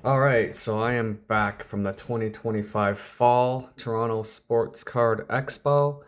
All right, so I am back from the 2025 Fall Toronto Sports Card Expo.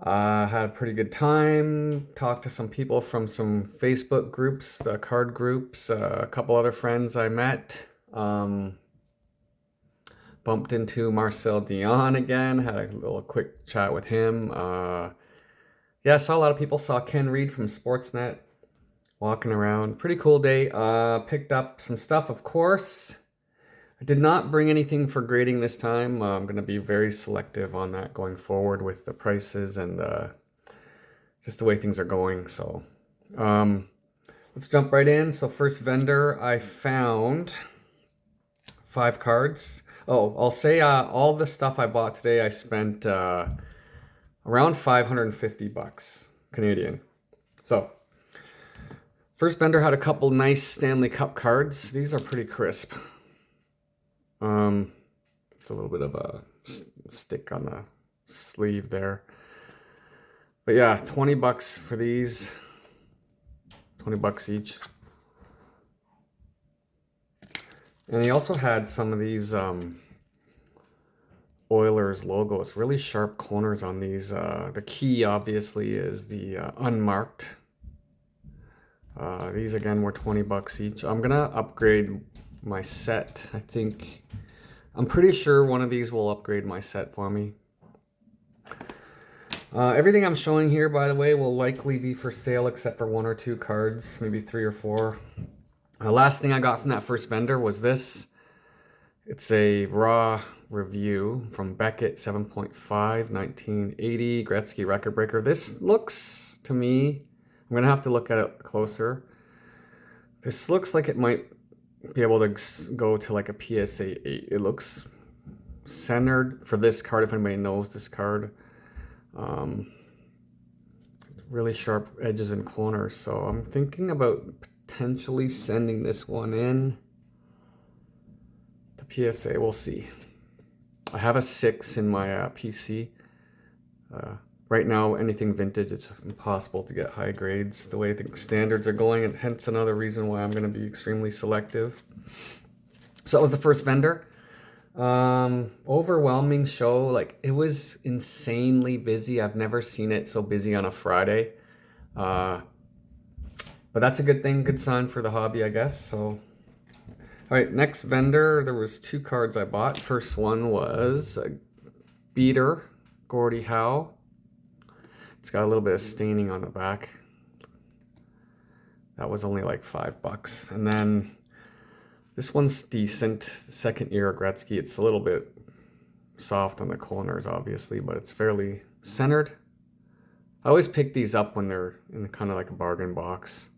I had a pretty good time, talked to some people from some Facebook groups, the card groups, a couple other friends I met. Bumped into Marcel Dion again, had a little quick chat with him. Yeah, I saw a lot of people, saw Ken Reed from Sportsnet walking around. Pretty cool day. Picked up some stuff, of course. I did not bring anything for grading this time. I'm going to be very selective on that going forward with the prices and just the way things are going. So um, let's jump right in. So first vendor, I found 5 cards. Oh, I'll say all the stuff I bought today, I spent around 550 bucks Canadian. So first vendor had a couple nice Stanley Cup cards. These are pretty crisp. It's a little bit of a stick on the sleeve there. But yeah, 20 bucks for these. 20 bucks each. And he also had some of these Oilers logos, really sharp corners on these. The key obviously is the unmarked. These again were 20 bucks each. I'm gonna upgrade my set. I'm pretty sure one of these will upgrade my set for me. Everything I'm showing here, by the way, will likely be for sale except for 1 or 2 cards, maybe 3 or 4. Last thing I got from that first vendor was this. It's a raw review from Beckett 7.5, 1980, Gretzky record breaker. This looks to me, I'm going to have to look at it closer. This looks like it might be able to go to like a PSA 8. It looks centered for this card, if anybody knows this card. Really sharp edges and corners. So I'm thinking about potentially sending this one in to PSA. We'll see. I have a 6 in my PC. Right now, anything vintage, it's impossible to get high grades the way the standards are going, and hence another reason why I'm going to be extremely selective. So that was the first vendor. Overwhelming show. Like, it was insanely busy. I've never seen it so busy on a Friday. But that's a good thing, good sign for the hobby, I guess. So, all right, next vendor, there was 2 cards I bought. First one was a beater, Gordie Howe. It's got a little bit of staining on the back. That was only like 5 bucks. And then this one's decent. Second year Gretzky. It's a little bit soft on the corners, obviously, but it's fairly centered. I always pick these up when they're in kind of like a bargain box.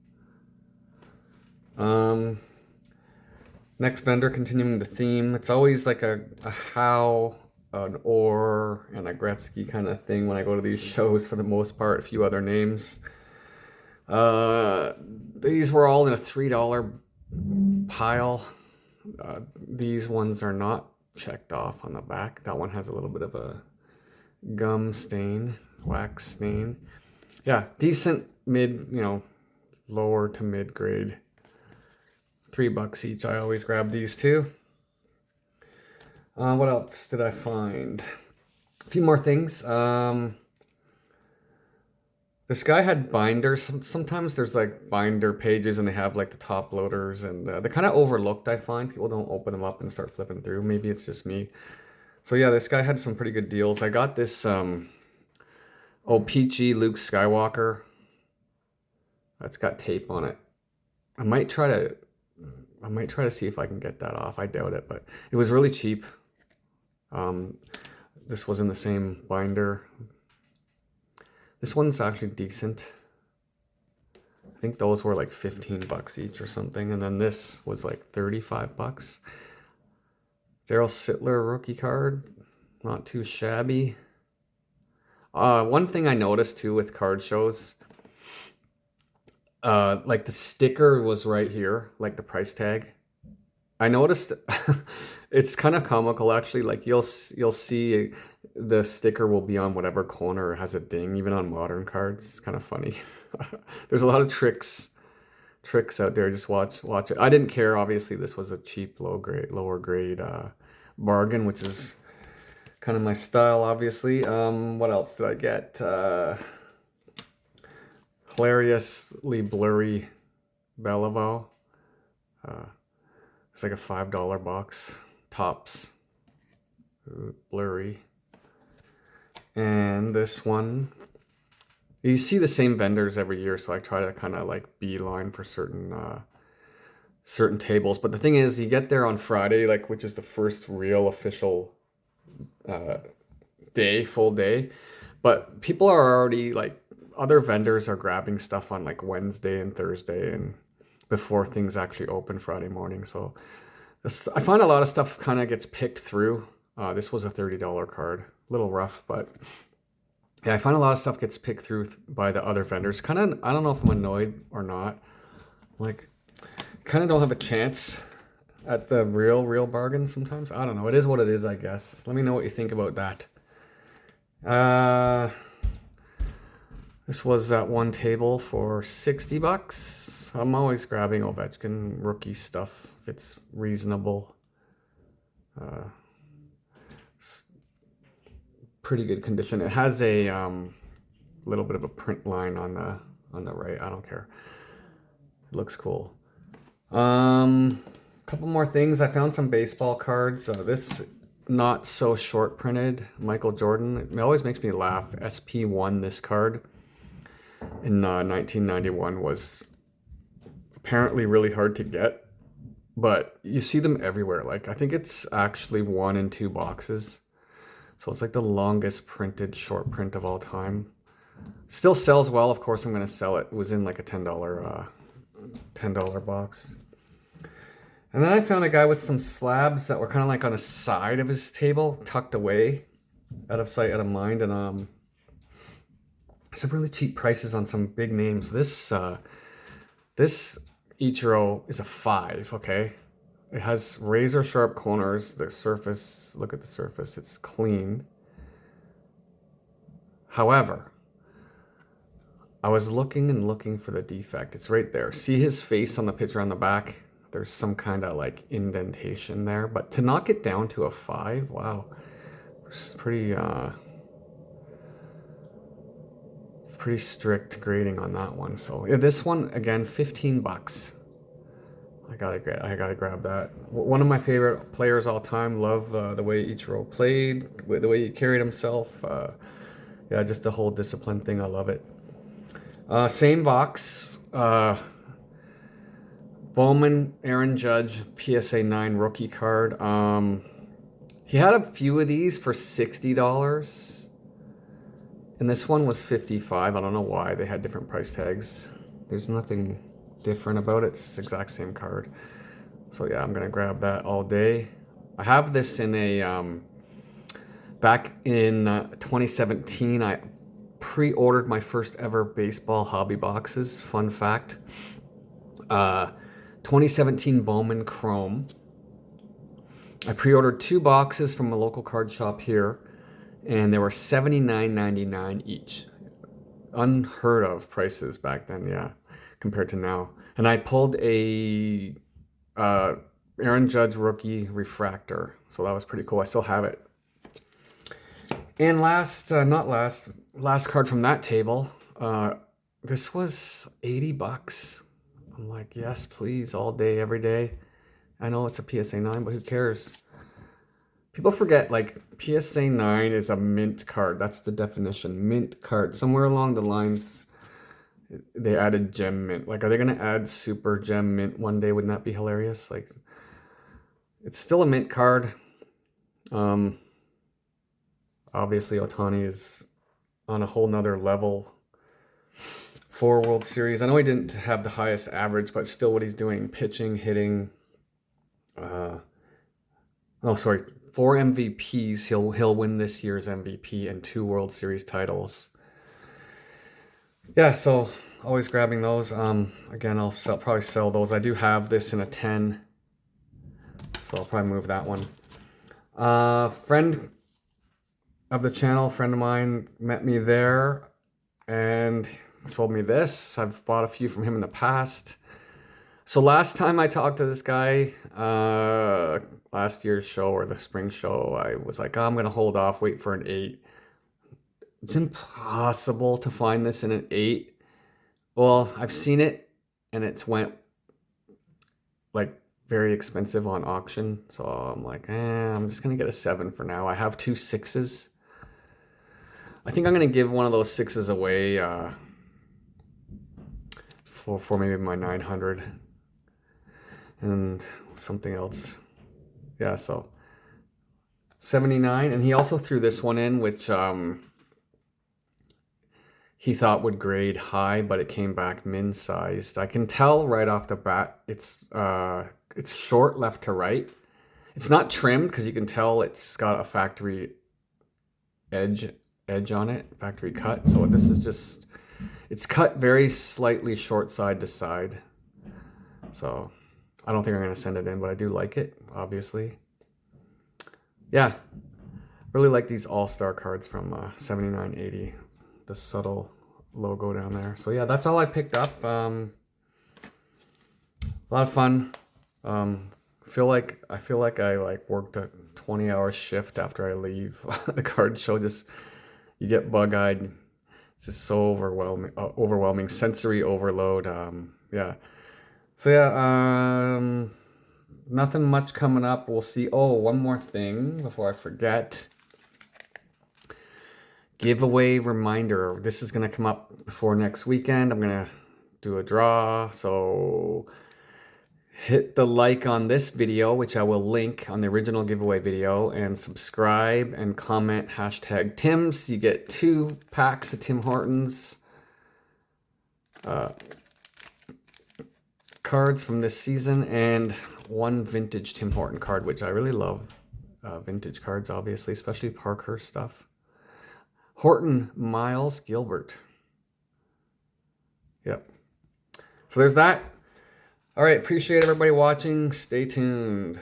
Next vendor, continuing the theme. It's always like a Howe, an Orr, and a Gretzky kind of thing when I go to these shows for the most part. A few other names. These were all in a $3 pile. These ones are not checked off on the back. That one has a little bit of a gum stain, wax stain. Yeah, decent mid, lower to mid grade. 3 bucks each. I always grab these too. What else did I find? A few more things. This guy had binders. Sometimes there's like binder pages and they have like the top loaders, and they're kind of overlooked, I find. People don't open them up and start flipping through. Maybe it's just me. So yeah, this guy had some pretty good deals. I got this peachy Luke Skywalker. That's got tape on it. I might try to see if I can get that off. I doubt it, but it was really cheap. This was in the same binder. This one's actually decent. I think those were like 15 bucks each or something. And then this was like 35 bucks. Daryl Sittler rookie card. Not too shabby. One thing I noticed too with card shows, like the sticker was right here, like the price tag. I noticed it's kind of comical actually. Like you'll see the sticker will be on whatever corner has a ding, even on modern cards. It's kind of funny. There's a lot of tricks tricks out there. Just watch it. I didn't care. Obviously, this was a cheap, lower grade bargain, which is kind of my style, obviously. What else did I get? Hilariously blurry Bellevue. It's like a $5 box. Tops. Blurry. And this one. You see the same vendors every year, so I try to kind of like beeline for certain tables. But the thing is, you get there on Friday, like, which is the first real official full day. But people are already like, other vendors are grabbing stuff on like Wednesday and Thursday and before things actually open Friday morning. So I find a lot of stuff kind of gets picked through. This was a $30 card, a little rough, but yeah, I find a lot of stuff gets picked through by the other vendors. Kind of, I don't know if I'm annoyed or not. Like, kind of don't have a chance at the real bargains sometimes. I don't know. It is what it is, I guess. Let me know what you think about that. This was at one table for $60. I'm always grabbing Ovechkin rookie stuff if it's reasonable. Pretty good condition. It has a little bit of a print line on the right. I don't care. It looks cool. Couple more things. I found some baseball cards. This not so short printed Michael Jordan. It always makes me laugh. SP1, this card in 1991 was apparently really hard to get, but you see them everywhere. Like, I think it's actually 1 in 2 boxes. So it's like the longest printed short print of all time. Still sells well. Of course, I'm going to sell it. It was in like a $10 box. And then I found a guy with some slabs that were kind of like on the side of his table, tucked away, out of sight, out of mind. And some really cheap prices on some big names. This Ichiro is a 5, okay? It has razor sharp corners. The surface, look at the surface, it's clean. However, I was looking for the defect. It's right there. See his face on the picture on the back? There's some kind of like indentation there. But to knock it down to a 5, wow. It's pretty strict grading on that one. So yeah, this one, again, $15. I gotta grab that. One of my favorite players all time. Love the way Ichiro played, the way he carried himself. Yeah, just the whole discipline thing. I love it. Same box. Bowman, Aaron Judge, PSA 9 rookie card. He had a few of these for $60, and this one was $55. I don't know why they had different price tags. There's nothing different about it. It's the exact same card. So yeah, I'm gonna grab that all day. I have this in a back in 2017. I pre-ordered my first ever baseball hobby boxes. Fun fact. 2017 Bowman Chrome. I pre-ordered 2 boxes from a local card shop here, and they were $79.99 each. Unheard of prices back then, yeah, compared to now. And I pulled a Aaron Judge rookie refractor, so that was pretty cool. I still have it. And last card from that table. This was $80. I'm like, yes, please, all day, every day. I know it's a PSA 9, but who cares? People forget, like, PSA 9 is a mint card. That's the definition, mint card. Somewhere along the lines, they added gem mint. Like, are they going to add super gem mint one day? Wouldn't that be hilarious? Like, it's still a mint card. Obviously, Ohtani is on a whole nother level for World Series. I know he didn't have the highest average, but still what he's doing, pitching, hitting. 4 MVPs. He'll win this year's MVP and 2 World Series titles. Yeah, so always grabbing those. Again, I'll probably sell those. I do have this in a 10, so I'll probably move that one. Friend of the channel, friend of mine, met me there and sold me this. I've bought a few from him in the past. So last time I talked to this guy, last year's show or the spring show, I was like, oh, I'm gonna hold off, wait for an 8. It's impossible to find this in an 8. Well, I've seen it, and it's went like very expensive on auction. So I'm like, I'm just gonna get a 7 for now. I have 2 6s. I think I'm gonna give one of those 6s away for maybe my 900 and something else. Yeah, so 79, and he also threw this one in, which he thought would grade high, but it came back min sized. I can tell right off the bat it's short left to right. It's not trimmed because you can tell it's got a factory edge on it, factory cut. So this is just, it's cut very slightly short side to side. So I don't think I'm going to send it in, but I do like it, obviously. Yeah, really like these all-star cards from 7980. The subtle logo down there. So yeah, that's all I picked up. A lot of fun. I feel like I like worked a 20-hour shift after I leave the card show. Just you get bug-eyed. It's just so overwhelming sensory overload. Yeah. So yeah, nothing much coming up. We'll see. Oh, one more thing before I forget. Giveaway reminder. This is going to come up before next weekend. I'm going to do a draw. So hit the like on this video, which I will link on the original giveaway video, and subscribe and comment #Tims. You get 2 packs of Tim Hortons cards from this season and 1 vintage Tim Horton card, which I really love. Vintage cards, obviously, especially Parkhurst stuff. Horton Miles Gilbert. Yep. So there's that. All right. Appreciate everybody watching. Stay tuned.